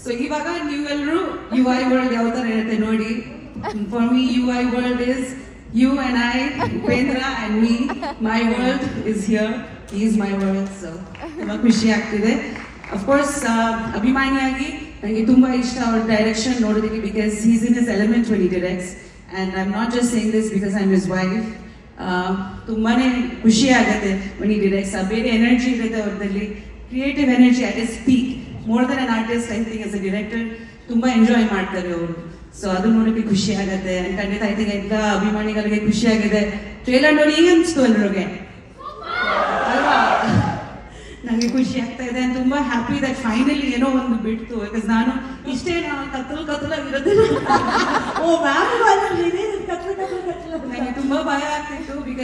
So ಇವಾಗ ನೀವೆಲ್ಲರೂ you I world ಯಾವ ಥರ ಇರುತ್ತೆ ನೋಡಿ. For me you I world is you and I, Upendra and me. My world is here, is my world. So ತುಂಬ ಖುಷಿ ಆಗ್ತಿದೆ. ಅಫ್ಕೋರ್ಸ್ ಅಭಿಮಾನಿಯಾಗಿ ನನಗೆ ತುಂಬ ಇಷ್ಟ ಅವ್ರ ಡೈರೆಕ್ಷನ್ ನೋಡೋದಕ್ಕೆ, because he's in his element when he directs. And I am not just saying this because I am his wife. ತುಂಬಾ ಖುಷಿ ಆಗುತ್ತೆ ವೆನ್ ಹಿ ಡೈರೆಕ್ಟ್ಸ್. ಬೇರೆ ಎನರ್ಜಿ ಇರುತ್ತೆ ಅವ್ರದಲ್ಲಿ, creative energy at is peak. More than an artist, I think as a director ತುಂಬ enjoy ಮಾಡ್ತಾರೆ ಅವರು. So ಅದು ನೋಡೋಕ್ಕೆ ಖುಷಿ ಆಗುತ್ತೆ. ಖಂಡಿತ ಐ ಥಿಂಕ್ ಎಲ್ಲ ಅಭಿಮಾನಿಗಳಿಗೆ ಖುಷಿ ಆಗಿದೆ. ಟ್ರೇಲರ್ ನೋಡಿ ಈಗ ಅನಿಸ್ತು ಎಲ್ಲರಿಗೆ ಅಲ್ವಾ? ನನಗೆ ಖುಷಿ ಆಗ್ತಾ ಇದೆ. ತುಂಬ ಹ್ಯಾಪಿ ದಟ್ ಫೈನಲಿ ಏನೋ ಒಂದು ಬಿಡ್ತು. ಬಿಕಾಸ್ ನಾನು ಇಷ್ಟೇ ನಾವು ಕತ್ತಲಾಗಿರೋದಿಲ್ಲ. ಓ ಮ್ಯಾಮ್ ನನಗೆ ತುಂಬ ಭಯ ಆಗ್ತಿತ್ತು ಬಿಕಾಸ್